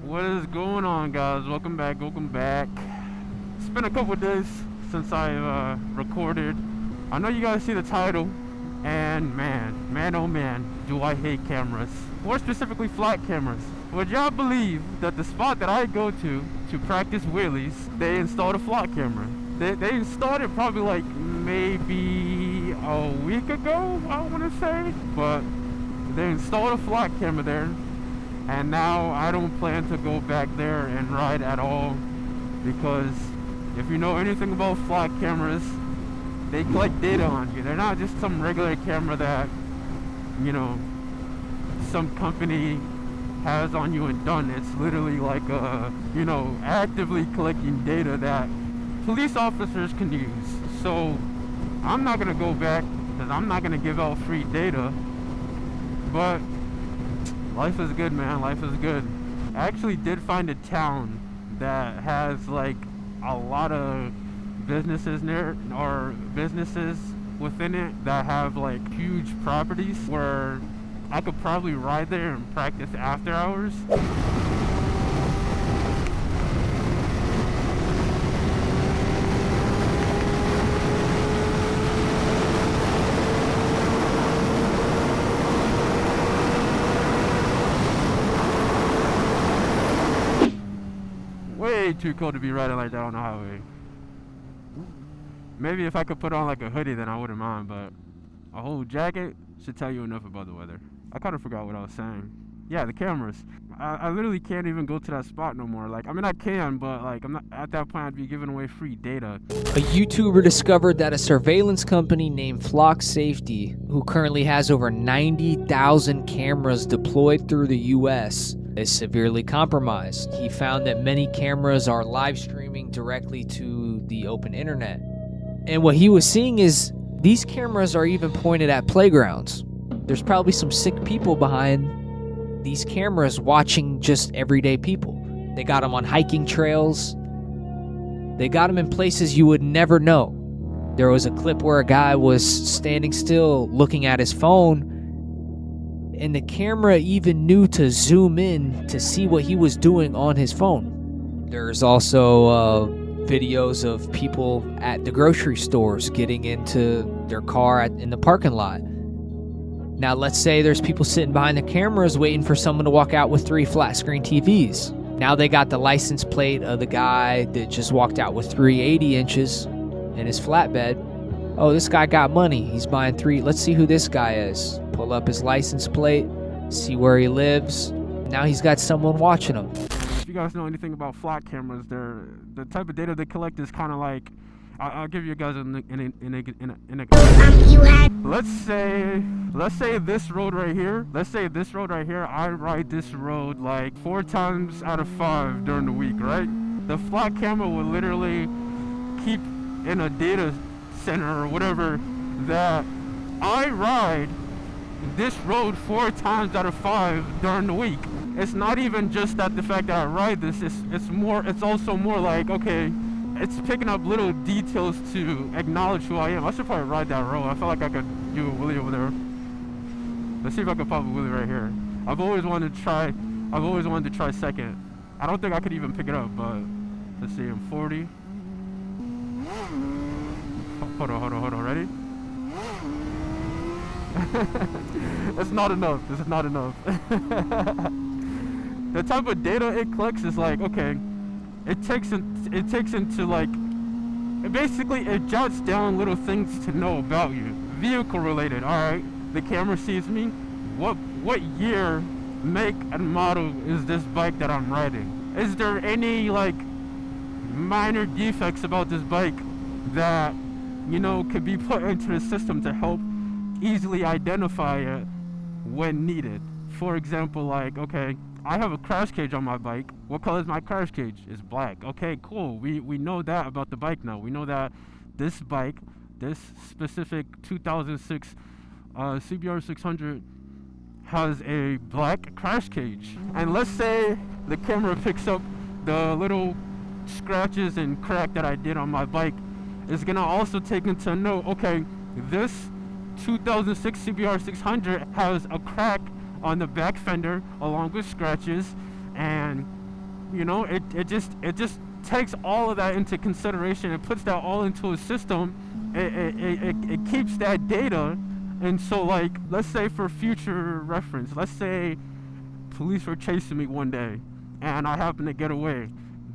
What is going on, guys? Welcome back. It's been a couple of days since I recorded. I know you guys see the title, and man, oh man, do I hate cameras. More specifically, flat cameras. Would y'all believe that the spot that I go to practice wheelies, they installed a flat camera? They installed it probably like maybe a week ago, I want to say, but they installed a flat camera there. And now I don't plan to go back there and ride at all, because if you know anything about flat cameras, they collect data on you. They're not just some regular camera that, you know, some company has on you and done. It's literally like actively collecting data that police officers can use. So I'm not gonna go back because I'm not gonna give out free data, but life is good, man. Life is good. I actually did find a town that has like a lot of businesses near, or businesses within it, that have like huge properties where I could probably ride there and practice after hours. Way too cold to be riding like that on the highway. Maybe if I could put on like a hoodie, then I wouldn't mind, but a whole jacket should tell you enough about the weather. I kind of forgot what I was saying. Yeah, the cameras. I literally can't even go to that spot no more. Like, I mean, I can, but like, I'm not at that point. I'd be giving away free data. A YouTuber discovered that a surveillance company named Flock Safety, who currently has over 90,000 cameras deployed through the U.S., is severely compromised. He found that many cameras are live streaming directly to the open internet. And what he was seeing is these cameras are even pointed at playgrounds. There's probably some sick people behind these cameras watching just everyday people. They got them on hiking trails. They got them in places you would never know. There was a clip where a guy was standing still looking at his phone, and the camera even knew to zoom in to see what he was doing on his phone. There's also videos of people at the grocery stores getting into their car in the parking lot. Now, let's say there's people sitting behind the cameras waiting for someone to walk out with 3 flat screen TVs. Now they got the license plate of the guy that just walked out with 3 80 inches in his flatbed. Oh, this guy got money. He's buying 3. Let's see who this guy is. Pull up his license plate, see where he lives. Now he's got someone watching him. If you guys know anything about flat cameras, the type of data they collect is kind of like, I'll give you guys an let's say this road right here. I ride this road like 4 times out of 5 during the week, right? The flat camera will literally keep in a data center or whatever that I ride this road 4 times out of 5 during the week. It's not even just that the fact that I ride this. It's also more like, okay, it's picking up little details to acknowledge who I am. I should probably ride that road. I felt like I could do a wheelie over there. Let's see if I can pop a wheelie right here. I've always wanted to try second. I don't think I could even pick it up, but let's see. I'm 40. Hold on. Ready? It's not enough. This is not enough. The type of data it collects is like, okay, it takes into like, it jots down little things to know about you, vehicle related. All right, the camera sees me. What year, make, and model is this bike that I'm riding? Is there any like minor defects about this bike that, you know, could be put into the system to help easily identify it when needed? For example, like, okay, I have a crash cage on my bike. What color is my crash cage? It's black. Okay, cool. We know that about the bike now. We know that this bike, this specific 2006 CBR 600, has a black crash cage. And let's say the camera picks up the little scratches and crack that I did on my bike. It's gonna also take into note, okay, this 2006 CBR 600 has a crack on the back fender along with scratches, and You know, it just takes all of that into consideration. It puts that all into a system. It keeps that data. And so, like, let's say for future reference, let's say police were chasing me one day and I happen to get away.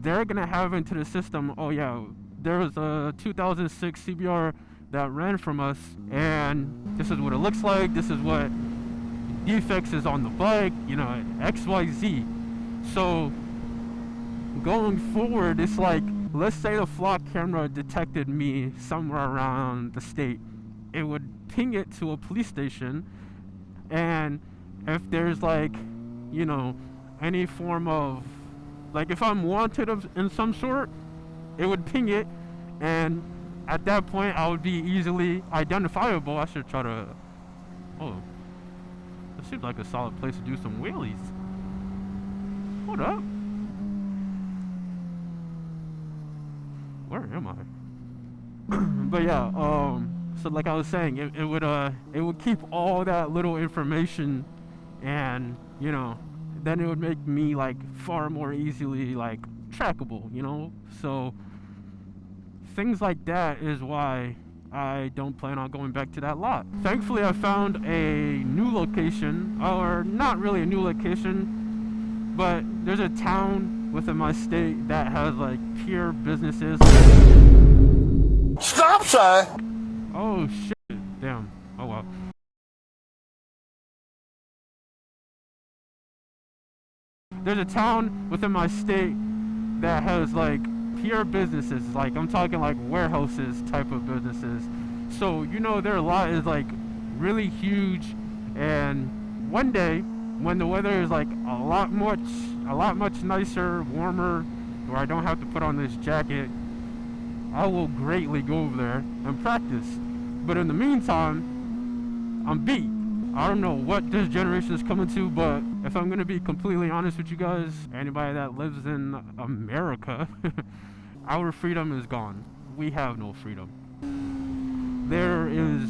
They're gonna have into the system, oh yeah, there was a 2006 CBR that ran from us, and this is what it looks like, this is what defects is on the bike, you know, XYZ. So going forward, it's like, let's say the flock camera detected me somewhere around the state, it would ping it to a police station, and if there's like, you know, any form of, like, if I'm wanted in some sort, it would ping it, and at that point I would be easily identifiable. I should try to, oh, this seems like a solid place to do some wheelies. Hold up, where am I? But yeah, so like I was saying, it would keep all that little information, and you know, then it would make me like far more easily like trackable, you know. So things like that is why I don't plan on going back to that lot. Thankfully, I found a new location, or not really a new location, but there's a town within my state that has like pure businesses. Stop sign. Oh shit, damn, oh well. There's a town within my state that has like pure businesses, like I'm talking like warehouses type of businesses. So you know, their lot is like really huge, and one day when the weather is like a lot much nicer, warmer, where I don't have to put on this jacket, I will greatly go over there and practice. But in the meantime, I'm beat. I don't know what this generation is coming to, but if I'm gonna be completely honest with you guys, anybody that lives in America, our freedom is gone. We have no freedom. There is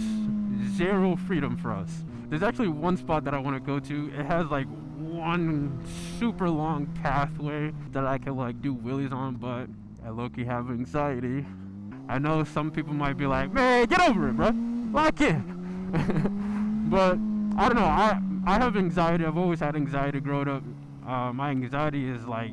zero freedom for us. There's actually one spot that I want to go to. It has like one super long pathway that I can like do wheelies on, but I low-key have anxiety. I know some people might be like, man, get over it, bro, lock in. But I don't know, I have anxiety. I've always had anxiety growing up. My anxiety is like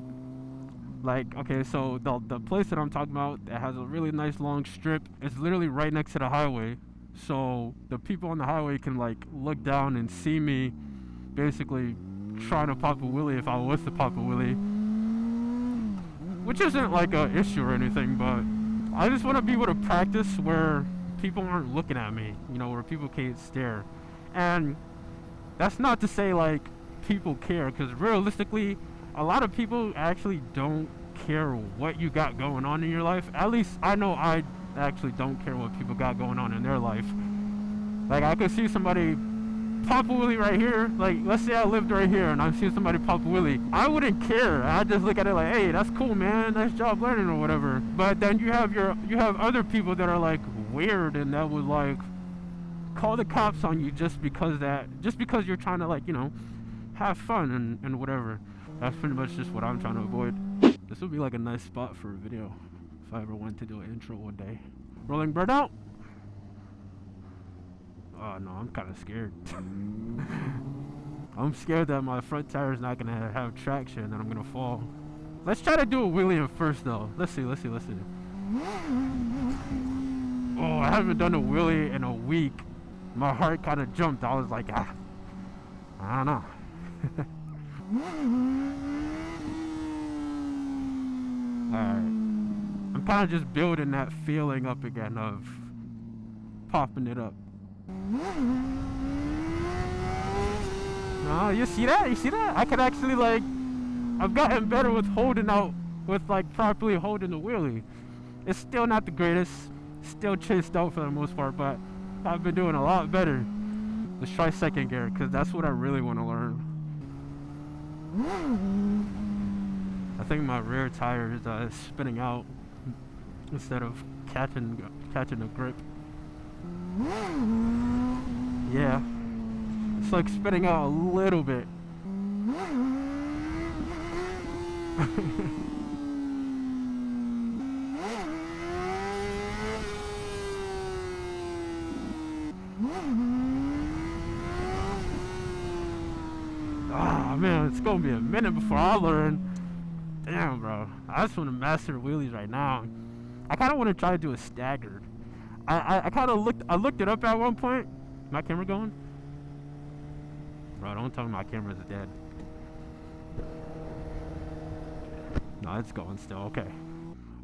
okay, so the place that I'm talking about, that has a really nice long strip, it's literally right next to the highway. So the people on the highway can like look down and see me basically trying to pop a wheelie if I was to pop a wheelie, which isn't like a issue or anything, but I just want to be able to practice where people aren't looking at me, you know, where people can't stare. And that's not to say like people care, because realistically a lot of people actually don't care what you got going on in your life. At least I know I actually don't care what people got going on in their life. Like, I could see somebody pop a wheelie right here. Like, let's say I lived right here and I see somebody pop a wheelie, I wouldn't care. I'd just look at it like, hey, that's cool, man, nice job learning or whatever. But then you have other people that are like weird, and that would like call the cops on you just because you're trying to, like, you know, have fun and whatever. That's pretty much just what I'm trying to avoid. This would be like a nice spot for a video if I ever wanted to do an intro one day. Rolling bird out. Oh no, I'm kind of scared. I'm scared that my front tire is not gonna have traction and I'm gonna fall. Let's try to do a wheelie in first though. Let's see. Oh, I haven't done a wheelie in a week. My heart kind of jumped. I was like, I don't know. Alright, I'm kind of just building that feeling up again of popping it up. Oh, you see that? I can actually, like, I've gotten better with holding out, with like properly holding the wheelie. It's still not the greatest, still chased out for the most part, but I've been doing a lot better. Let's try second gear, because that's what I really want to learn. I think my rear tire is spinning out instead of catching a grip. Yeah, it's like spinning out a little bit. Ah, man, it's gonna be a minute before I learn. Damn, bro. I just want to master wheelies right now. I kind of want to try to do a staggered. I kind of looked it up at one point. My camera going? Bro, don't tell me my camera's dead. No, it's going still. Okay.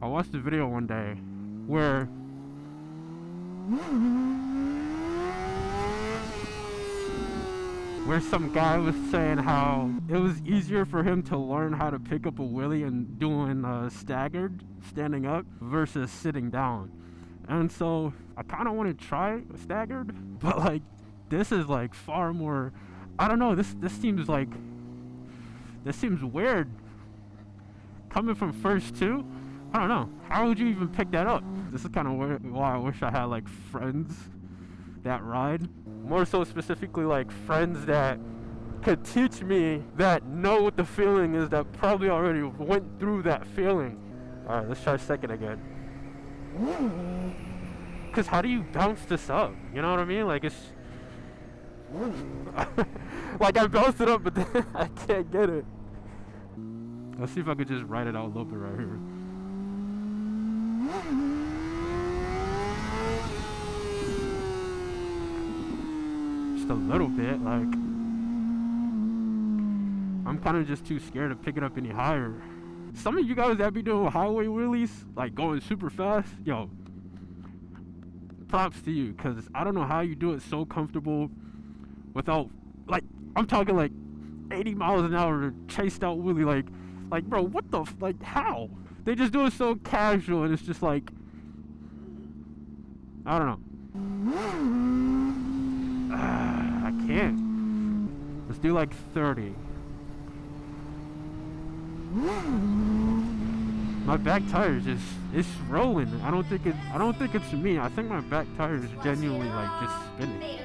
I watched a video one day where some guy was saying how it was easier for him to learn how to pick up a wheelie and doing staggered, standing up, versus sitting down. And so I kind of want to try staggered, but like this is like far more, I don't know, this seems weird coming from first two. I don't know, how would you even pick that up? This is kind of why I wish I had like friends that ride, more so specifically like friends that could teach me, that know what the feeling is, that probably already went through that feeling. All right, let's try second again. Because how do you bounce this up? You know what I mean? Like, it's like I bounced it up, but then I can't get it. Let's see if I could just write it out a little bit right here. Just a little bit, like I'm kind of just too scared to pick it up any higher. Some of you guys that be doing highway wheelies, like going super fast, yo, props to you, because I don't know how you do it so comfortable without, like, I'm talking like 80 miles an hour chased out wheelie, like bro, what the like, how? They just do it so casual, and it's just like, I don't know. I can't. Let's do like 30. My back tire is just, it's rolling. I don't think it's me. I think my back tire is genuinely like just spinning.